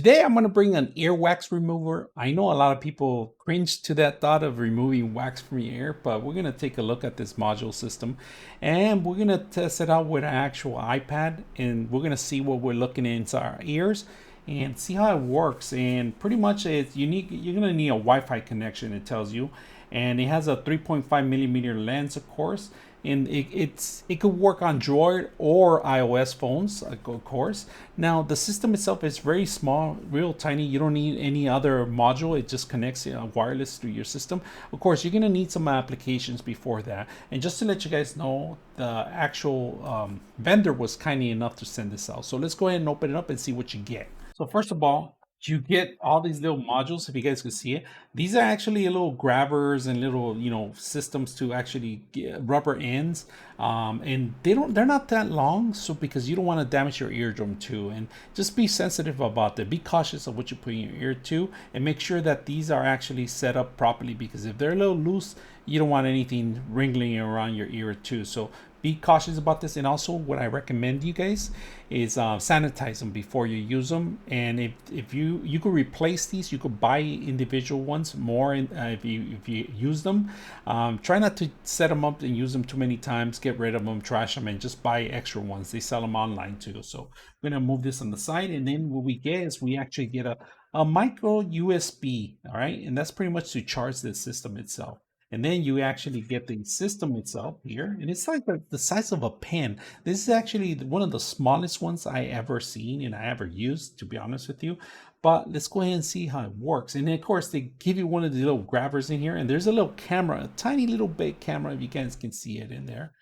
Today I'm going to bring an earwax remover. I know a lot of people cringe to that thought of removing wax from your ear, but we're going to take a look at this module system and we're going to test it out with an actual iPad, and we're going to see what we're looking inside our ears and see how it works. And pretty much it's unique. You're going to need a Wi-Fi connection, it tells you, and it has a 3.5 millimeter lens, of course, and it could work on Android or iOS phones, of course. Now the system itself is very small, real tiny. You don't need any other module. It just connects wireless through your system. Of course, you're gonna need some applications before that. And just to let you guys know, the actual vendor was kind enough to send this out. So let's go ahead and open it up and see what you get. So first of all, you get all these little modules. If you guys can see it, these are actually little grabbers and little, systems to actually get rubber ends, and they're not that long, so because you don't want to damage your eardrum too. And just be sensitive about that. Be cautious of what you put in your ear too, and make sure that these are actually set up properly, because if they're a little loose, you don't want anything wriggling around your ear too. So be cautious about this. And also what I recommend you guys is sanitize them before you use them. And if you could replace these, you could buy individual ones more if you use them. Try not to set them up and use them too many times. Get rid of them, trash them, and just buy extra ones. They sell them online too. So I'm gonna move this on the side, and then what we get is we actually get a micro USB. All right, and that's pretty much to charge the system itself. And then you actually get the system itself here, and it's like the size of a pen. This is actually one of the smallest ones I ever seen and I ever used, to be honest with you. But let's go ahead and see how it works. And then of course they give you one of the little grabbers in here, and there's a little camera, a tiny little big camera, if you guys can see it in there.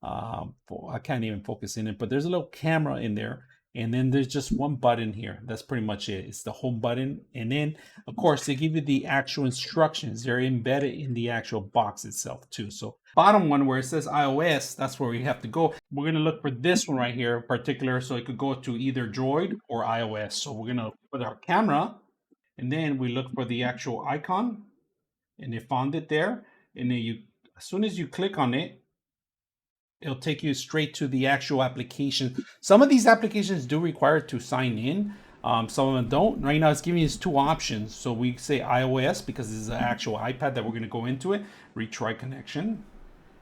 I can't even focus in it, but there's a little camera in there. And then there's just one button here. That's pretty much it. It's the home button. And then, of course, they give you the actual instructions. They're embedded in the actual box itself too. So bottom one where it says iOS, that's where we have to go. We're going to look for this one right here in particular. So it could go to either Droid or iOS. So we're going to put our camera, and then we look for the actual icon, and they found it there. And then as soon as you click on it, it'll take you straight to the actual application. Some of these applications do require to sign in. Some of them don't. Right now it's giving us two options. So we say iOS because this is an actual iPad that we're going to go into it. Retry connection.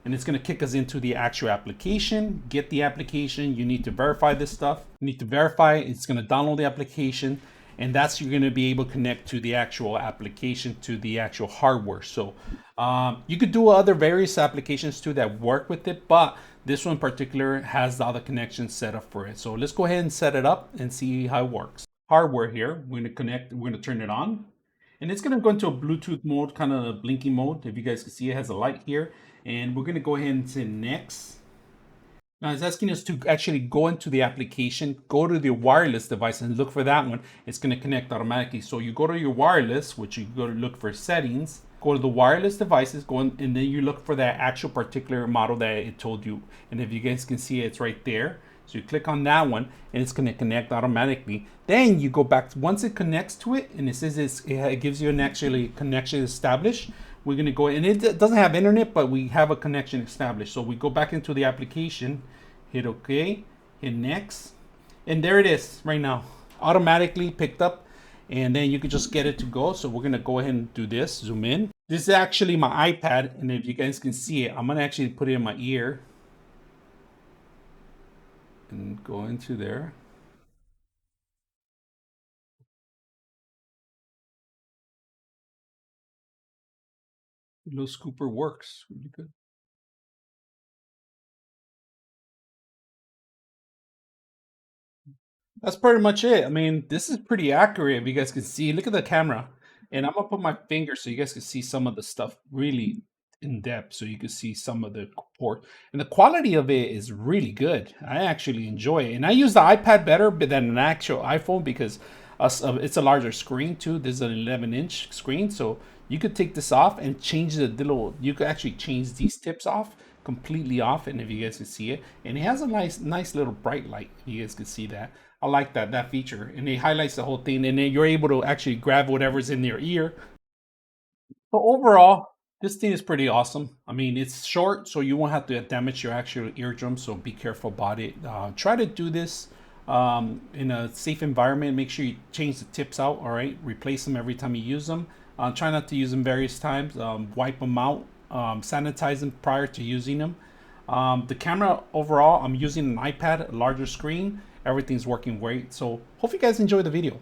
And it's going to kick us into the actual application. Get the application. You need to verify this stuff. You need to verify. It's going to download the application. And that's you're going to be able to connect to the actual application, to the actual hardware. So you could do other various applications too that work with it, but this one in particular has all the connections set up for it. So let's go ahead and set it up and see how it works. Hardware here, we're going to connect, we're going to turn it on, and it's going to go into a Bluetooth mode, kind of a blinking mode. If you guys can see, it has a light here, and we're going to go ahead and say next. Now it's asking us to actually go into the application, go to the wireless device and look for that one. It's going to connect automatically. So you go to your wireless, which you go to look for settings, go to the wireless devices, and then you look for that actual particular model that it told you. And if you guys can see, it's right there. So you click on that one and it's going to connect automatically. Then you go back, once it connects to it and it says it gives you an actually connection established. We're going to go, and it doesn't have internet, but we have a connection established. So we go back into the application, hit OK, hit next, and there it is right now, automatically picked up. And then you can just get it to go. So we're going to go ahead and do this, zoom in. This is actually my iPad, and if you guys can see it, I'm going to actually put it in my ear and go into there. The little scooper works really good. That's pretty much it. I mean, this is pretty accurate. If you guys can see, look at the camera. And I'm gonna put my finger so you guys can see some of the stuff really in depth, so you can see some of the port. And the quality of it is really good. I actually enjoy it. And I use the iPad better than an actual iPhone because it's a larger screen too. This is an 11-inch screen, so you could take this off and change the little, you could actually change these tips off completely off. And if you guys can see it, and it has a nice little bright light, if you guys can see that. I like that feature, and it highlights the whole thing, and then you're able to actually grab whatever's in your ear. So overall, this thing is pretty awesome. I mean, it's short, so you won't have to damage your actual eardrum, so be careful about it. Try to do this in a safe environment. Make sure you change the tips out, all right? Replace them every time you use them. Try not to use them various times. Wipe them out, sanitize them prior to using them. The camera overall, I'm using an iPad, a larger screen. Everything's working great. So hope you guys enjoy the video.